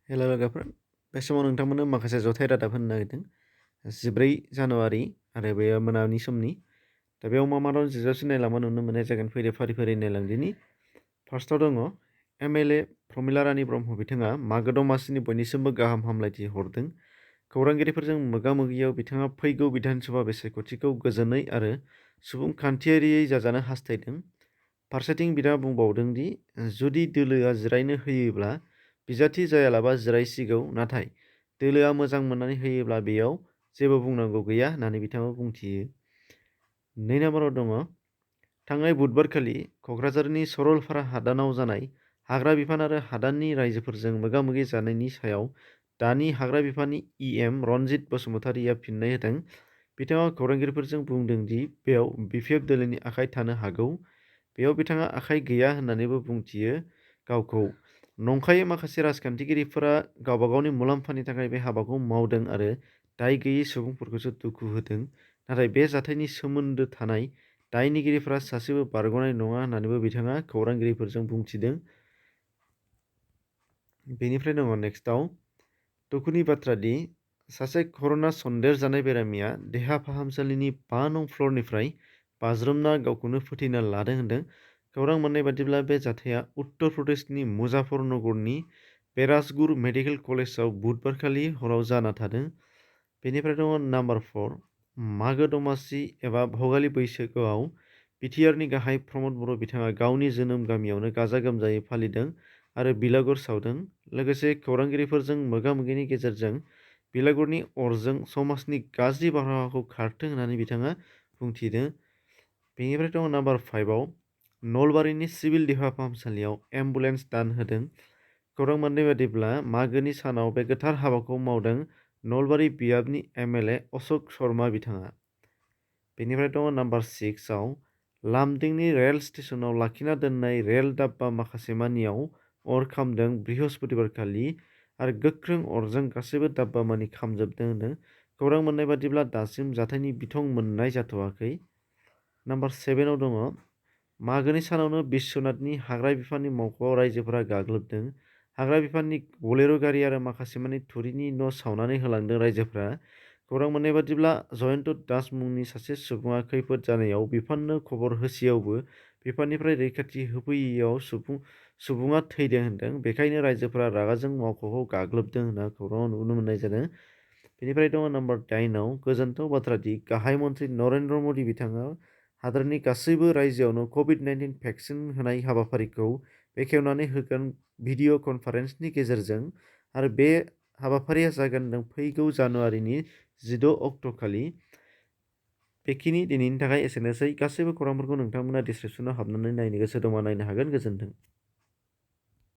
हेल' लोगोफोर, बे समाव नोंथांमोननो माखासे जथाय रादाब होनो नागिरदों। 14 जानुवारि आरो बेयो मोनानि समनि। दा बेयाव मा दं जिरायसि नायलांबा नुनो मोननाय जागोन। फैदो फारि फारि नायलांदिनि। फार्स्टआव दङ एमएलए प्रमिला रानी ब्रह्म बिथाङा मागो दमासिनि बयनिसिमबो गाहाम हामलायथि हरदों। खौरांगिरिफोरजों मोगा-मोगियाव बिथाङा फैगौ बिधानसभा बिसायख'थिखौ गोजोनै आरो सुबुंखान्थियारियै जाजानो हास्थायदों। फारसेथिं बिथाङा बुंबावदों दि जुदि दोलोआ जिरायनो होयोब्ला बिजाथि जायालाबा जिरायसिगौ, नाथाय दोलोआ मोजां मोननानै होयोब्ला बेयाव जेबो बुंनांगौ गैया होननानै बिथाङा बुंथियो। 2 नम्बराव दङ थांनाय बुधबारखालि क'क्राझारनि सरलपारा हादानाव जानाय हाग्रा बिफान आरो हादाननि रायजोफोरजों मोगा-मोगि जानायनि सायाव दानि हाग्रा बिफाननि इएम रनजित बसुमतारीया फिन्नाय होदों। बिथाङा खौरांगिरिफोरजों बुंदों दि बेयाव बिपिएफ दोलोनि आखाइ थानो हागौ। बेयाव बिथाङा आखाइ गैया होननानैबो बुंथियो। गावखौ नंखायै माखासे राजखान्थिगिरिफोरा गावबा गावनि मुलाम्फानि थाखाय बे हाबाखौ मावदों आरो दाय गैयै सुबुंफोरखौसो दुखु होदों। नाथाय बे जाथायनि सोमोन्दो थानाय दायनिगिरिफोरा सासेबो बारग'नाय नङा होननानैबो बिथाङा खौरांगिरिफोरजों बुंथिदों। बेनिफ्राय दङ नेक्स्टआव दुखुनि बाथ्रा दि सासे कर'ना सन्देरजानाय बेरामिया देहा फाहामसालिनि 5 नं फ्ल'रनिफ्राय बाज्रुमना गावखौनो फोथैना लादों होनदों। खौरां मोननाय बादिब्ला बे जाथाया उत्तर प्रदेशनि मुजाफरनगरनि बेरासगुर मेडिकेल कलेजाव बुधबारखालि हराव जाना थादों। बेनिफ्राय दङ नाम्बार 4 मागो दमासि एबा भगालि बैसागोआव बिटिआरनि गाहाय प्रमद बर' बिथाङा गावनि जोनोम गामियावनो गाजा-गोमजायै फालिदों आरो बिलागुर सावदों। लोगोसे खौरांगिरिफोरजों मोगा-मोगिनि गेजेरजों बिलागुरनि अरजों समाजनि गाज्रि बारहावाखौ खारथों होननानै बिथाङा बुंथिदों। बेनिफ्राय दङ नाम्बार 5आव नलबारिनि सिभिल देहा फाहामसालियाव एम्बुलेन्स दान होदों। खौरां मोननाय बादिब्ला मागोनि सानाव बे गोथार हाबाखौ मावदों नलबारि बियाबनि एमएलए अशोक शर्मा बिथाङा। बेनिफ्राय दङ नाम्बार 6आव लामदिंनि रेल स्टेशनाव लाखिना दोननाय रेल डाब्बा माखासे मानियाव अर खामदों बृहस्पतिबारखालि आरो गोख्रों अरजों गासैबो डाब्बा मानि खामजोबदों होनदों। खौरां मोननाय बादिब्ला दासिम जाथायनि बिथं मोननाय जाथ'वाखै। नाम्बार 7आव दङ मागोनि सानावनो बिश्वनाथनि हाग्रा बिफाननि मावख'आव रायजोफोरा गाग्लोबदों। हाग्रा बिफाननि बलेर' गारि आरो माखासे मानि थुरिनि न' सावनानै होलांदों रायजोफोरा। खौरां मोननाय बादिब्ला जयन्त दास मुंनि सासे सुबुङा खैफोद जानायाव बिफाननो खबर होसेयावबो बिफाननिफ्राय रैखाथि होफैयैयाव सुबुङा थैदों होनदों। बेखायनो रायजोफोरा रागाजों मावख'खौ गाग्लोबदों होनना खौराङाव नुनो मोननाय जादों। बेनिफ्राय दङ नाम्बार 9आव गोजोनथाव बाथ्रा दि गाहाय मन्थ्रि नरेन्द्र मदि बिथाङा हादोरनि गासैबो रायजोआवनो कभिड-19 भेक्सिन होनाय हाबाफारिखौ बेखेवनानै होगोन भिडिअ' कनफारेन्सनि गेजेरजों आरो बे हाबाफारिया जागोन फैगौ जानुवारिनि 16 अक्ट'खालि। बेखिनि दिनैनि थाखाय एसेनोसै। गासैबो खौरांफोरखौ नोंथांमोना डिसक्रिपसनाव हाबनानै नायनो गोसो दंबा नायनो हागोन। गोजोन्थों।